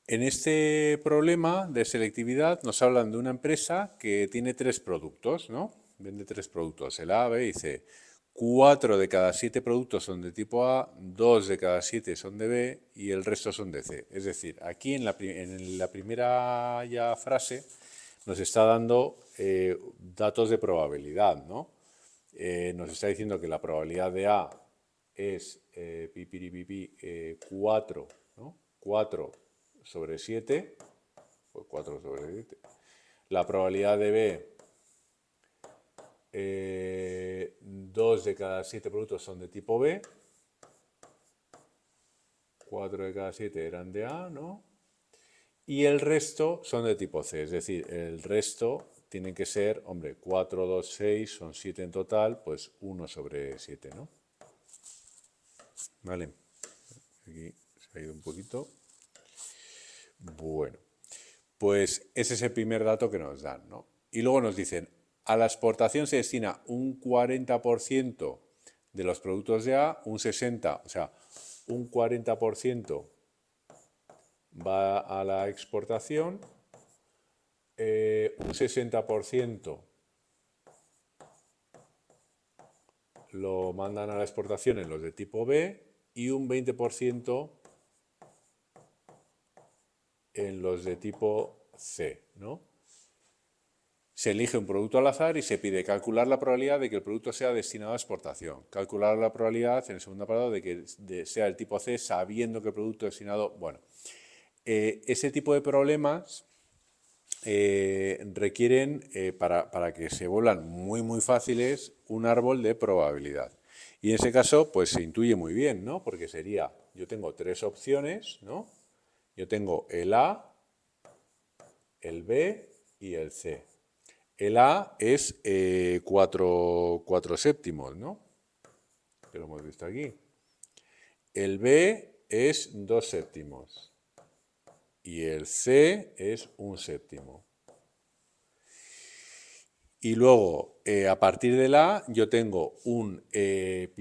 En este problema de selectividad nos hablan de una empresa que tiene tres productos, ¿no? Vende tres productos, el A, B y C. 4 de cada 7 productos son de tipo A, 2 de cada 7 son de B y el resto son de C. Es decir, aquí en la primera ya frase nos está dando datos de probabilidad, ¿no? Nos está diciendo que la probabilidad de A es 4, ¿no? 4 sobre 7, pues 4 sobre 7. La probabilidad de B, 2 de cada 7 productos son de tipo B, 4 de cada 7 eran de A, ¿no? Y el resto son de tipo C, es decir, el resto tienen que ser, hombre, 4, 2, 6, son 7 en total, pues 1 sobre 7, ¿no? Vale, aquí se ha ido un poquito. Bueno, pues ese es el primer dato que nos dan, ¿no? Y luego nos dicen, a la exportación se destina un 40% de los productos de A, un 60%, o sea, un 40% va a la exportación, un 60% lo mandan a la exportación en los de tipo B y un 20% en los de tipo C, ¿no? Se elige un producto al azar y se pide calcular la probabilidad de que el producto sea destinado a exportación. Calcular la probabilidad, en el segundo apartado, de que sea el tipo C sabiendo que el producto destinado... Bueno, ese tipo de problemas requieren, para que se vuelvan muy fáciles, un árbol de probabilidad. Y en ese caso, pues se intuye muy bien, ¿no? Porque sería, yo tengo tres opciones, ¿no? Yo tengo el A, el B y el C. El A es 4 séptimos, ¿no? Que lo hemos visto aquí. El B es 2 séptimos. Y el C es 1 séptimo. Y luego, a partir del A, yo tengo un tengo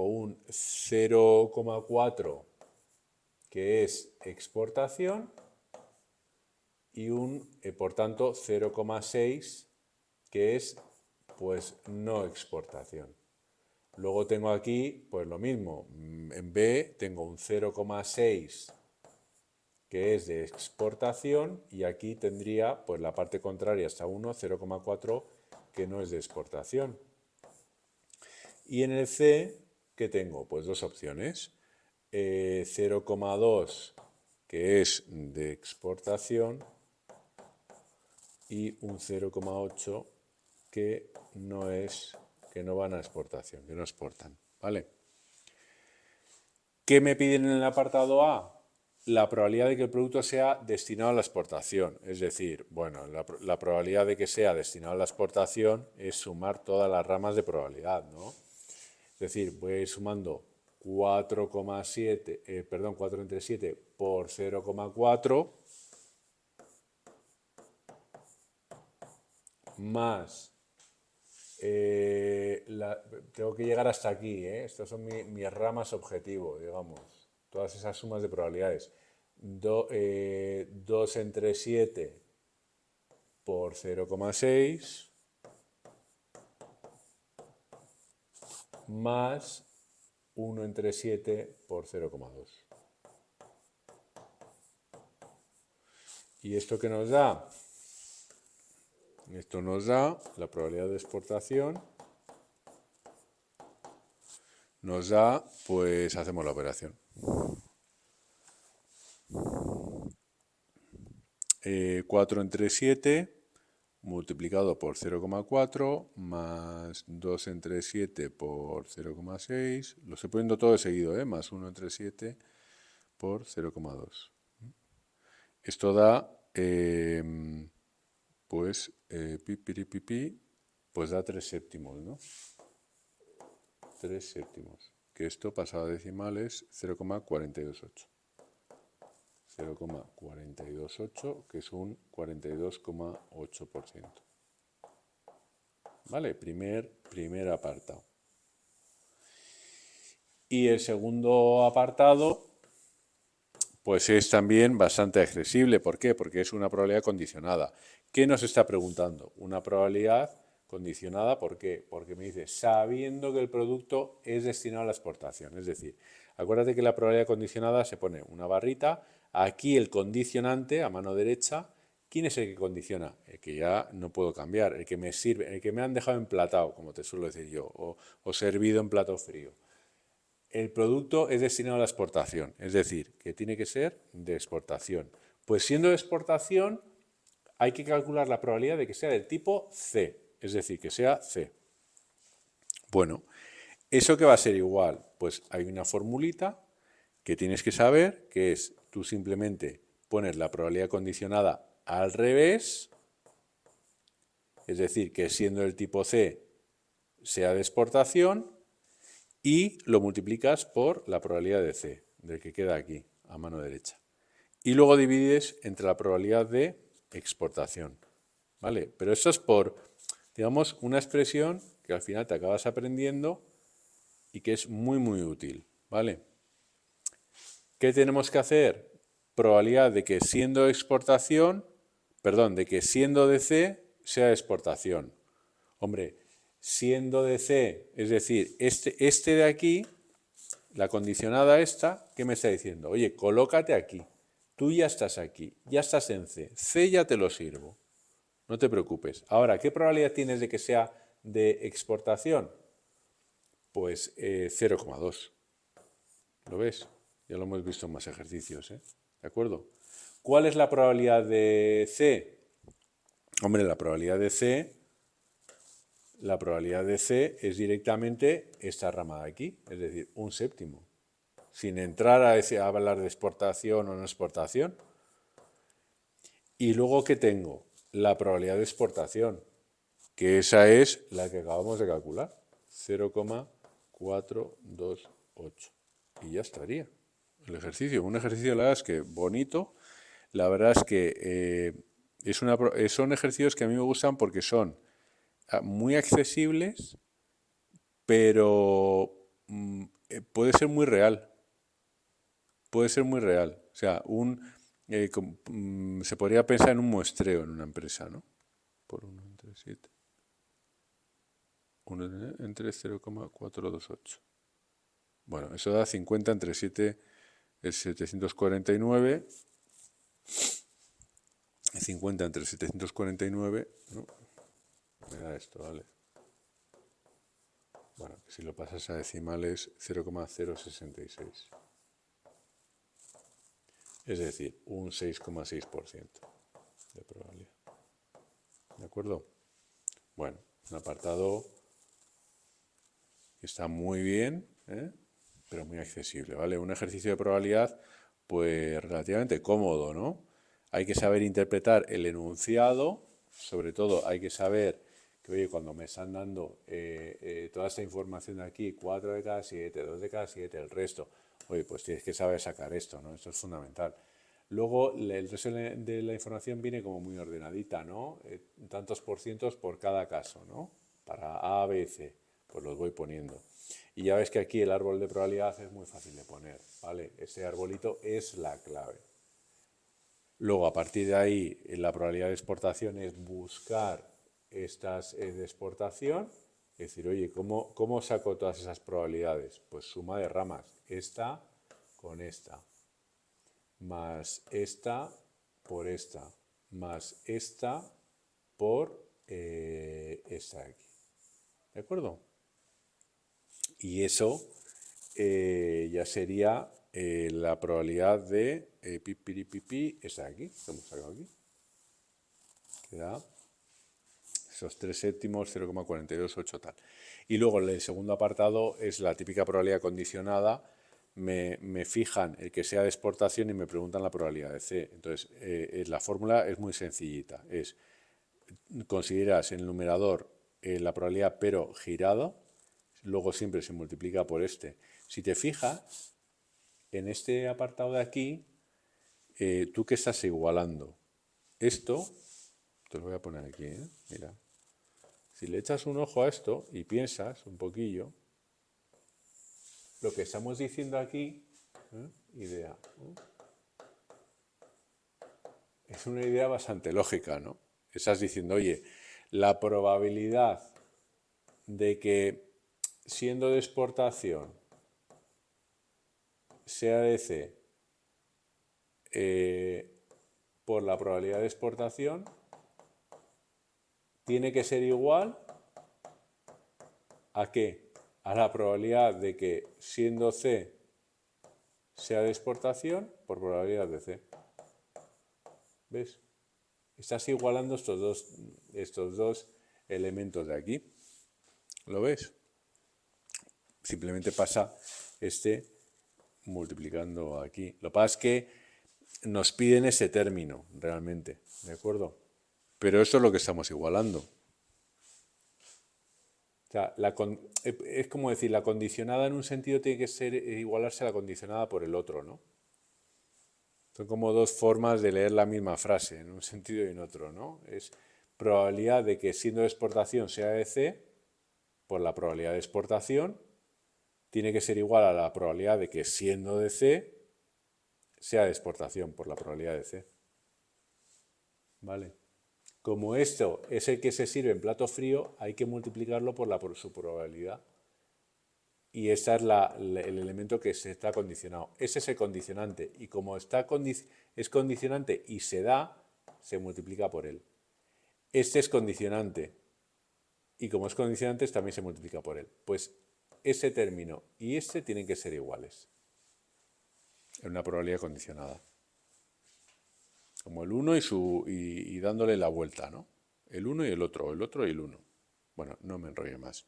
un 0,4 que es exportación y un, por tanto, 0,6 que es, pues, no exportación. Luego tengo aquí, pues lo mismo, en B tengo un 0,6 que es de exportación y aquí tendría, pues la parte contraria hasta 1, 0,4 que no es de exportación. Y en el C, ¿qué tengo? Pues dos opciones. 0,2 que es de exportación y un 0,8 que no es, que no van a exportación, que no exportan, ¿vale? ¿Qué me piden en el apartado A? La probabilidad de que el producto sea destinado a la exportación. Es decir, bueno, la probabilidad de que sea destinado a la exportación es sumar todas las ramas de probabilidad, ¿no? Es decir, voy a ir sumando 4,7, 4 entre 7 por 0,4 más tengo que llegar hasta aquí, ¿eh? Estas son mis ramas objetivo, digamos. Todas esas sumas de probabilidades. 2 entre 7 por 0,6 más 1 entre 7 por 0,2. ¿Y esto qué nos da? Esto nos da la probabilidad de exportación. Nos da, pues hacemos la operación. 4 entre 7 multiplicado por 0,4 más 2 entre 7 por 0,6. Lo estoy poniendo todo de seguido, más 1 entre 7 por 0,2. Esto da, pues, pues da 3 séptimos, ¿no? 3 séptimos. Que esto pasado a decimales 0,428. 0,428, que es un 42,8%. ¿Vale? Primer apartado. Y el segundo apartado, pues es también bastante accesible. ¿Por qué? Porque es una probabilidad condicionada. ¿Qué nos está preguntando? Una probabilidad condicionada, ¿por qué? Porque me dice, sabiendo que el producto es destinado a la exportación. Es decir, acuérdate que la probabilidad condicionada se pone una barrita, aquí el condicionante a mano derecha. ¿Quién es el que condiciona? El que ya no puedo cambiar, el que me sirve, el que me han dejado emplatado, como te suelo decir yo, o servido en plato frío. El producto es destinado a la exportación, es decir, que tiene que ser de exportación. Pues siendo de exportación, hay que calcular la probabilidad de que sea del tipo C, es decir, que sea C. Bueno, ¿eso qué va a ser igual? Pues hay una formulita que tienes que saber, que es tú simplemente pones la probabilidad condicionada al revés, es decir, que siendo el tipo C sea de exportación, y lo multiplicas por la probabilidad de C, del que queda aquí, a mano derecha. Y luego divides entre la probabilidad de exportación. ¿Vale? Pero esto es por, digamos, una expresión que al final te acabas aprendiendo y que es muy, muy útil. ¿Vale? ¿Qué tenemos que hacer? Probabilidad de que siendo exportación, perdón, de que siendo de C sea exportación. Hombre, siendo de C, es decir, este de aquí, la condicionada esta, ¿qué me está diciendo? Oye, colócate aquí. Tú ya estás aquí, ya estás en C. C ya te lo sirvo. No te preocupes. Ahora, ¿qué probabilidad tienes de que sea de exportación? Pues 0,2. ¿Lo ves? Ya lo hemos visto en más ejercicios, ¿eh? ¿De acuerdo? ¿Cuál es la probabilidad de C? Hombre, la probabilidad de C es directamente esta rama de aquí, es decir, un séptimo. Sin entrar a hablar de exportación o no exportación. Y luego, ¿qué tengo? La probabilidad de exportación, que esa es la que acabamos de calcular, 0,428. Y ya estaría el ejercicio. Un ejercicio, la verdad es que bonito. La verdad es que son ejercicios que a mí me gustan porque son muy accesibles, pero puede ser muy real. Puede ser muy real. O sea, se podría pensar en un muestreo en una empresa, ¿no? Por 1 entre 7. 1 entre 0,428. Bueno, eso da 50 entre 7 es 749. 50 entre 749, ¿no? Me da esto, ¿vale? Bueno, si lo pasas a decimales, 0,066. Es decir, un 6,6% de probabilidad. ¿De acuerdo? Bueno, un apartado que está muy bien, ¿eh? Pero muy accesible, ¿vale? Un ejercicio de probabilidad, pues relativamente cómodo, ¿no? Hay que saber interpretar el enunciado, sobre todo hay que saber que, oye, cuando me están dando toda esta información de aquí, 4 de cada 7, 2 de cada 7, el resto, oye, pues tienes que saber sacar esto, ¿no? Esto es fundamental. Luego, el resto de la información viene como muy ordenadita, ¿no? Tantos por cientos por cada caso, ¿no? Para A, B, C, pues los voy poniendo. Y ya ves que aquí el árbol de probabilidad es muy fácil de poner, ¿vale? Ese arbolito es la clave. Luego, a partir de ahí, la probabilidad de exportación es buscar estas de exportación, es decir, oye, ¿cómo saco todas esas probabilidades? Pues suma de ramas, esta con esta, más esta por esta, más esta por esta de aquí. ¿De acuerdo? Y eso ya sería la probabilidad de pipiripipi, esta de aquí, que hemos sacado aquí. Que da esos 3 séptimos, 0,428 tal. Y luego el segundo apartado es la típica probabilidad condicionada. Me fijan el que sea de exportación y me preguntan la probabilidad de C. Entonces, la fórmula es muy sencillita. Consideras en el numerador la probabilidad pero girado, luego siempre se multiplica por este. Si te fijas, en este apartado de aquí, ¿tú qué estás igualando? Esto, te lo voy a poner aquí, mira. Si le echas un ojo a esto y piensas un poquillo, lo que estamos diciendo aquí, idea, es una idea bastante lógica, ¿no? Estás diciendo, oye, la probabilidad de que siendo de exportación sea de C por la probabilidad de exportación tiene que ser igual ¿a qué? A la probabilidad de que siendo C sea de exportación por probabilidad de C. ¿Ves? Estás igualando estos dos elementos de aquí. ¿Lo ves? Simplemente pasa multiplicando aquí. Lo que pasa es que nos piden ese término realmente, ¿de acuerdo? Pero eso es lo que estamos igualando. O sea, es como decir, la condicionada en un sentido tiene que ser igualarse a la condicionada por el otro, ¿no? Son como dos formas de leer la misma frase, en un sentido y en otro, ¿no? Es probabilidad de que siendo de exportación sea de C, por la probabilidad de exportación, tiene que ser igual a la probabilidad de que siendo de C sea de exportación, por la probabilidad de C. ¿Vale? Como esto es el que se sirve en plato frío, hay que multiplicarlo por su probabilidad. Y ese es el elemento que se está condicionado. Ese es el condicionante. Y como es condicionante y se da, se multiplica por él. Este es condicionante. Y como es condicionante, también se multiplica por él. Pues ese término y este tienen que ser iguales. En una probabilidad condicionada. Como el 1 y dándole la vuelta, ¿no? El 1 y el otro y el 1. Bueno, no me enrollo más.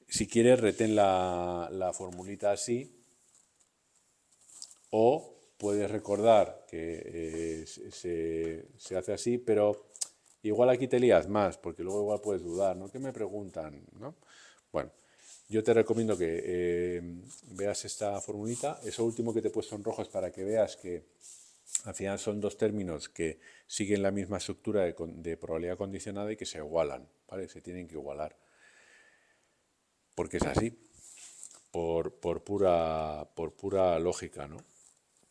Si quieres, retén la formulita así, o puedes recordar que se hace así, pero igual aquí te lías más, porque luego igual puedes dudar, ¿no? ¿Qué me preguntan? ¿No? Bueno, yo te recomiendo que veas esta formulita. Eso último que te he puesto en rojo es para que veas que al final son dos términos que siguen la misma estructura de probabilidad condicionada y que se igualan, ¿vale? Se tienen que igualar. Porque es así, por pura lógica, ¿no?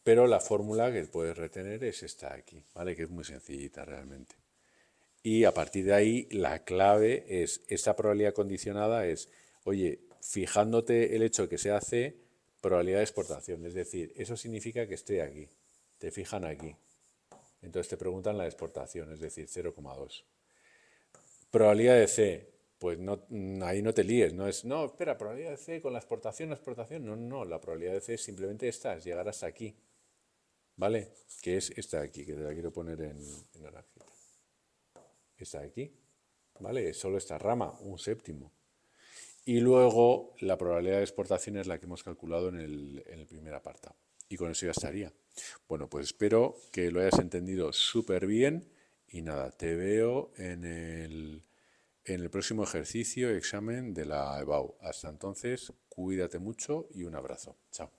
Pero la fórmula que puedes retener es esta aquí, ¿vale? Que es muy sencillita realmente. Y a partir de ahí, la clave es, esta probabilidad condicionada es, oye, fijándote el hecho de que se hace probabilidad de exportación. Es decir, eso significa que esté aquí. Te fijan aquí. Entonces te preguntan la exportación, es decir, 0,2. Probabilidad de C, pues no, ahí no te líes, no es, no, espera, probabilidad de C con la exportación, no, la probabilidad de C es simplemente esta, es llegar hasta aquí, ¿vale? Que es esta de aquí, que te la quiero poner en naranjita. Esta de aquí, ¿vale? Es solo esta rama, un séptimo. Y luego la probabilidad de exportación es la que hemos calculado en el primer apartado. Y con eso ya estaría. Bueno, pues espero que lo hayas entendido súper bien y nada, te veo en el próximo ejercicio, examen de la EBAU. Hasta entonces, cuídate mucho y un abrazo. Chao.